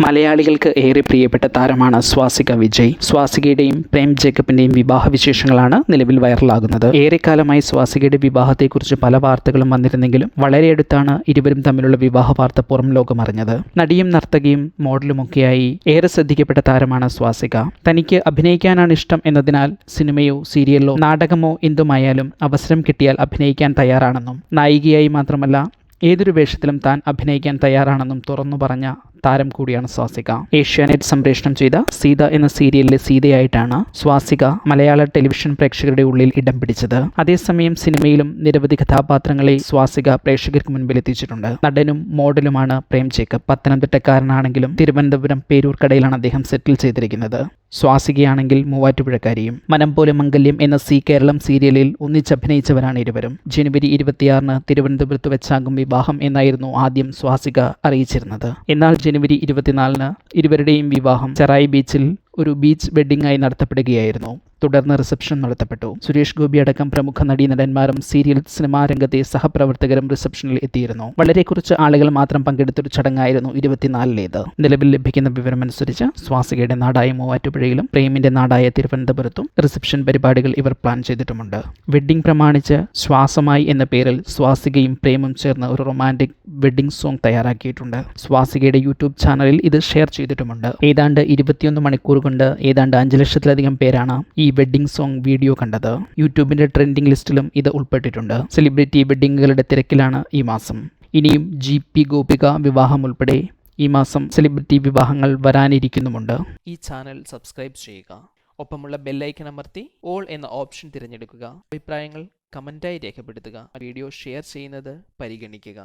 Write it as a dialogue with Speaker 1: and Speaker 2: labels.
Speaker 1: മലയാളികൾക്ക് ഏറെ പ്രിയപ്പെട്ട താരമാണ് സ്വാസിക വിജയ്. സ്വാസികയുടെയും പ്രേം ജേക്കബിന്റെയും വിവാഹ വിശേഷങ്ങളാണ് നിലവിൽ വൈറലാകുന്നത്. ഏറെക്കാലമായി സ്വാസികയുടെ വിവാഹത്തെക്കുറിച്ച് പല വാർത്തകളും വന്നിരുന്നെങ്കിലും വളരെ അടുത്താണ് ഇരുവരും തമ്മിലുള്ള വിവാഹ വാർത്ത പുറം ലോകം അറിഞ്ഞത്. നടിയും നർത്തകിയും മോഡലുമൊക്കെയായി ഏറെ ശ്രദ്ധിക്കപ്പെട്ട താരമാണ് സ്വാസിക. തനിക്ക് അഭിനയിക്കാനാണ് ഇഷ്ടം എന്നതിനാൽ സിനിമയോ സീരിയലോ നാടകമോ എന്തുമായാലും അവസരം കിട്ടിയാൽ അഭിനയിക്കാൻ തയ്യാറാണെന്നും നായികയായി മാത്രമല്ല ഏതൊരു വേഷത്തിലും താൻ അഭിനയിക്കാൻ തയ്യാറാണെന്നും തുറന്നു പറഞ്ഞ താരം കൂടിയാണ് സ്വാസിക. ഏഷ്യാനെറ്റ് സംപ്രേഷണം ചെയ്ത സീത എന്ന സീരിയലിലെ സീതയായിട്ടാണ് സ്വാസിക മലയാള ടെലിവിഷൻ പ്രേക്ഷകരുടെ ഉള്ളിൽ ഇടം പിടിച്ചത്. അതേസമയം സിനിമയിലും നിരവധി കഥാപാത്രങ്ങളെ സ്വാസിക പ്രേക്ഷകർക്ക് മുൻപിൽ എത്തിച്ചിട്ടുണ്ട്. നടനും മോഡലുമാണ് പ്രേം ജേക്കബ്. പത്തനംതിട്ടക്കാരനാണെങ്കിലും തിരുവനന്തപുരം പേരൂർക്കടയിലാണ് അദ്ദേഹം സെറ്റിൽ ചെയ്തിരിക്കുന്നത്. സ്വാസികയാണെങ്കിൽ മൂവാറ്റുപുഴക്കാരിയും. മനം പോലെ മംഗല്യം എന്ന സി കേരളം സീരിയലിൽ ഒന്നിച്ചഭിനയിച്ചവരാണ് ഇരുവരും. ജനുവരി 26 തിരുവനന്തപുരത്ത് വെച്ചാകും വിവാഹം എന്നായിരുന്നു ആദ്യം സ്വാസിക അറിയിച്ചിരുന്നത്. എന്നാൽ ജനുവരി 24 ഇരുവരുടെയും വിവാഹം ചെറായി ബീച്ചിൽ ഒരു ബീച്ച് വെഡ്ഡിംഗായി നടത്തപ്പെടുകയായിരുന്നു. തുടർന്ന് റിസപ്ഷൻ നടത്തപ്പെട്ടു. സുരേഷ് ഗോപി അടക്കം പ്രമുഖ നടീനടന്മാരും സീരിയൽ സിനിമാ രംഗത്തെ സഹപ്രവർത്തകരും റിസപ്ഷനിൽ എത്തിയിരുന്നു. വളരെ കുറച്ച് ആളുകൾ മാത്രം പങ്കെടുത്തൊരു ചടങ്ങായിരുന്നു 24-ലേത്. നിലവിൽ ലഭിക്കുന്ന വിവരമനുസരിച്ച് സ്വാസികയുടെ നാടായ മൂവാറ്റുപുഴയിലും പ്രേമിന്റെ നാടായ തിരുവനന്തപുരത്തും റിസപ്ഷൻ പരിപാടികൾ ഇവർ പ്ലാൻ ചെയ്തിട്ടുമുണ്ട്. വെഡ്ഡിംഗ് പ്രമാണിച്ച് ശ്വാസമായി എന്ന പേരിൽ സ്വാസികയും പ്രേമും ചേർന്ന് ഒരു റൊമാൻറ്റിക് വെഡ്ഡിംഗ് സോങ് തയ്യാറാക്കിയിട്ടുണ്ട്. സ്വാസികയുടെ യൂട്യൂബ് ചാനലിൽ ഇത് ഷെയർ ചെയ്തിട്ടുമുണ്ട്. ഏതാണ്ട് 21 മണിക്കൂർ കൊണ്ട് ഏതാണ്ട് 5 ലക്ഷത്തിലധികം പേരാണ് ഈ വെഡ്ഡിംഗ് സോങ് വീഡിയോ കണ്ടത്. യൂട്യൂബിന്റെ ട്രെൻഡിംഗ് ലിസ്റ്റിലും ഇത് ഉൾപ്പെട്ടിട്ടുണ്ട്. സെലിബ്രിറ്റി വെഡ്ഡിങ്ങുകളുടെ തിരക്കിലാണ് ഈ മാസം. ഇനിയും GP ഗോപിക വിവാഹം ഉൾപ്പെടെ ഈ മാസം സെലിബ്രിറ്റി വിവാഹങ്ങൾ വരാനിരിക്കുന്നുമുണ്ട്. ഈ ചാനൽ സബ്സ്ക്രൈബ് ചെയ്യുക. ഒപ്പമുള്ള ബെല്ലൈക്കൺ അമർത്തി ഓൾ എന്ന ഓപ്ഷൻ തിരഞ്ഞെടുക്കുക. അഭിപ്രായങ്ങൾ കമന്റായി രേഖപ്പെടുത്തുക. വീഡിയോ ഷെയർ ചെയ്യുന്നത് പരിഗണിക്കുക.